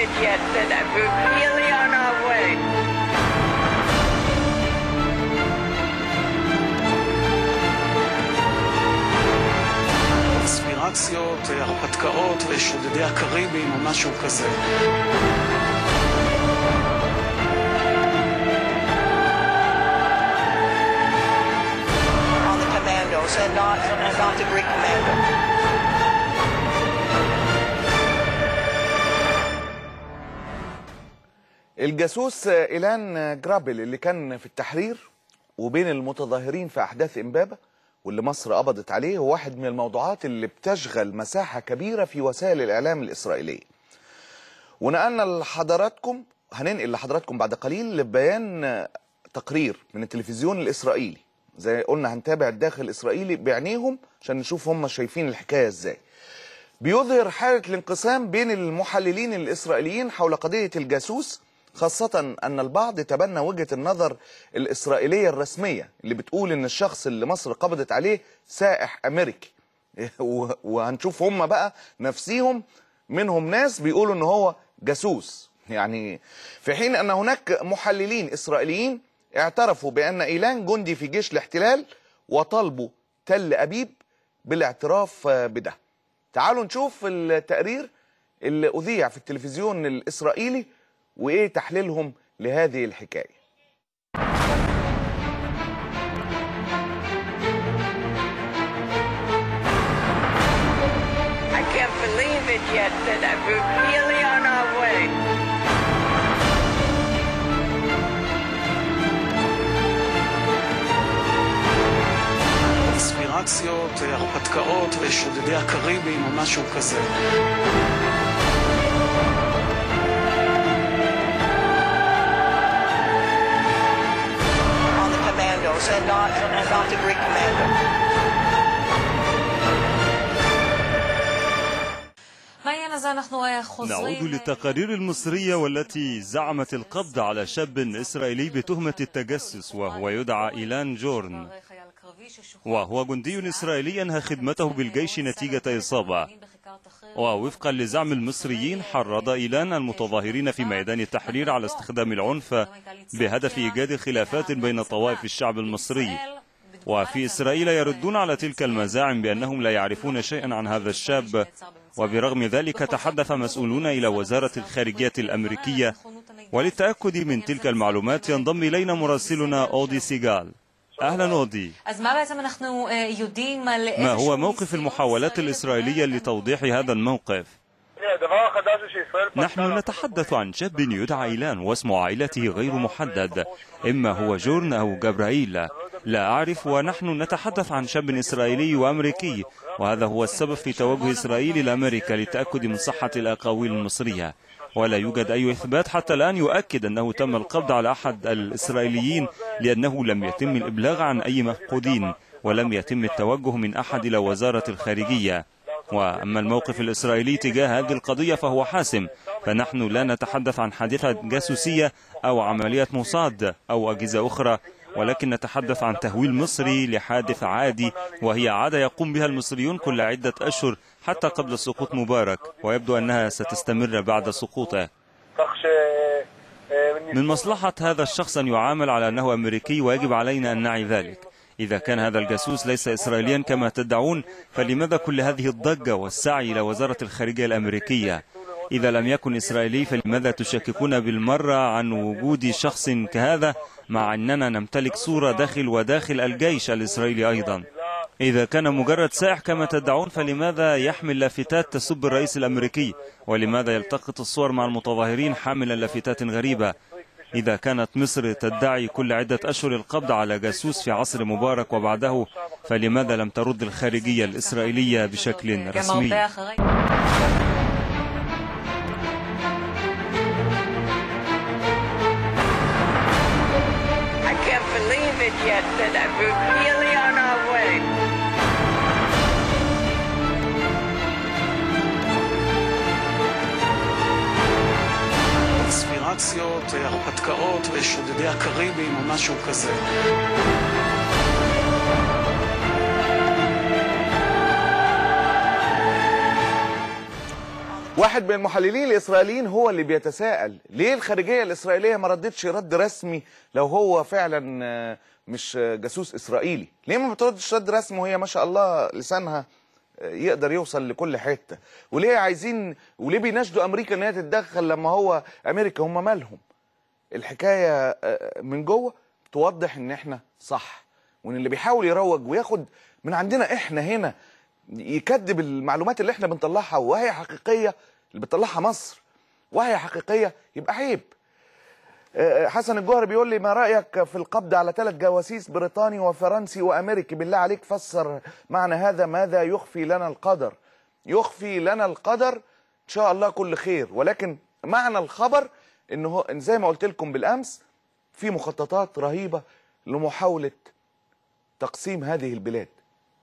it yet that we're really on our way. קונספירציות, הרפתקאות ושודדי הקריבים או משהו כזה. On the commandos and not the Greek commando. الجاسوس إيلان جرابل اللي كان في التحرير وبين المتظاهرين في أحداث إمبابة واللي مصر قبضت عليه هو واحد من الموضوعات اللي بتشغل مساحة كبيرة في وسائل الإعلام الإسرائيلية. ونقلنا لحضراتكم هننقل لحضراتكم بعد قليل لبيان تقرير من التلفزيون الإسرائيلي. زي قلنا هنتابع الداخل الإسرائيلي بعينيهم عشان نشوف هم شايفين الحكاية إزاي. بيظهر حالة الانقسام بين المحللين الإسرائيليين حول قضية الجاسوس، خاصة أن البعض تبنى وجهة النظر الإسرائيلية الرسمية اللي بتقول إن الشخص اللي مصر قبضت عليه سائح أمريكي. وهنشوف هم بقى نفسيهم منهم ناس بيقولوا إن هو جاسوس، يعني في حين أن هناك محللين إسرائيليين اعترفوا بأن إيلان جندي في جيش الاحتلال وطالبوا تل أبيب بالاعتراف بده. تعالوا نشوف التقرير اللي أذيع في التلفزيون الإسرائيلي وإيه تحليلهم لهذه الحكاية. I can't believe it yet that we're really on our way. קונספירציות, הרפתקאות ושודדי הקריבים או משהו כזה. And not the Greek commando. نعود للتقارير المصرية والتي زعمت القبض على شاب إسرائيلي بتهمة التجسس وهو يدعى إيلان جورن، وهو جندي إسرائيلي أنهى خدمته بالجيش نتيجة إصابة. ووفقا لزعم المصريين حرض إيلان المتظاهرين في ميدان التحرير على استخدام العنف بهدف إيجاد خلافات بين طوائف الشعب المصري. وفي إسرائيل يردون على تلك المزاعم بأنهم لا يعرفون شيئا عن هذا الشاب، وبرغم ذلك تحدث مسؤولون إلى وزارة الخارجية الأمريكية. وللتأكد من تلك المعلومات ينضم إلينا مراسلنا أودي سيغال. أهلا أودي. ما هو موقف المحاولات الإسرائيلية لتوضيح هذا الموقف؟ نحن نتحدث عن شاب يدعى إيلان واسم عائلته غير محدد، إما هو جورن أو جبرائيل لا أعرف، ونحن نتحدث عن شاب إسرائيلي وأمريكي، وهذا هو السبب في توجه إسرائيل إلى أمريكا للتأكد من صحة الأقاويل المصرية. ولا يوجد أي إثبات حتى الآن يؤكد أنه تم القبض على أحد الإسرائيليين، لأنه لم يتم الإبلاغ عن أي مفقودين ولم يتم التوجه من أحد إلى وزارة الخارجية. وأما الموقف الإسرائيلي تجاه هذه القضية فهو حاسم، فنحن لا نتحدث عن حادثة جاسوسية أو عملية موساد أو أجهزة أخرى، ولكن نتحدث عن تهويل مصري لحادث عادي، وهي عادة يقوم بها المصريون كل عدة أشهر حتى قبل سقوط مبارك، ويبدو أنها ستستمر بعد سقوطه. من مصلحة هذا الشخص أن يعامل على أنه أمريكي، ويجب علينا أن نعي ذلك. إذا كان هذا الجاسوس ليس إسرائيليا كما تدعون، فلماذا كل هذه الضجة والسعي إلى وزارة الخارجية الأمريكية؟ إذا لم يكن إسرائيلي فلماذا تشككون بالمرة عن وجود شخص كهذا، مع أننا نمتلك صورة داخل الجيش الإسرائيلي أيضا؟ إذا كان مجرد سائح كما تدعون فلماذا يحمل لافتات تسب الرئيس الأمريكي؟ ولماذا يلتقط الصور مع المتظاهرين حاملا لافتات غريبة؟ إذا كانت مصر تدعي كل عدة أشهر القبض على جاسوس في عصر مبارك وبعده، فلماذا لم ترد الخارجية الإسرائيلية بشكل رسمي؟ קונספירציות, הרפתקאות ושודדי הקריבים או משהו כזה. واحد من المحللين الإسرائيليين هو اللي بيتساءل ليه الخارجية الإسرائيلية ما ردتش رد رسمي لو هو فعلا مش جاسوس إسرائيلي؟ ليه ما بتردش رد رسمي وهي ما شاء الله لسانها يقدر يوصل لكل حتة؟ وليه عايزين وليه بيناشدوا أمريكا إن هي تتدخل لما هو أمريكا هم مالهم؟ الحكاية من جوه توضح إن إحنا صح، وإن اللي بيحاول يروج وياخد من عندنا إحنا هنا يكذب المعلومات اللي احنا بنطلعها وهي حقيقية، اللي بتطلعها مصر وهي حقيقية، يبقى عيب. حسن الجوهري بيقول لي ما رأيك في القبض على 3 جواسيس بريطاني وفرنسي وأمريكي؟ بالله عليك فسر معنى هذا، ماذا يخفي لنا القدر؟ يخفي لنا القدر إن شاء الله كل خير، ولكن معنى الخبر إنه زي ما قلت لكم بالأمس في مخططات رهيبة لمحاولة تقسيم هذه البلاد.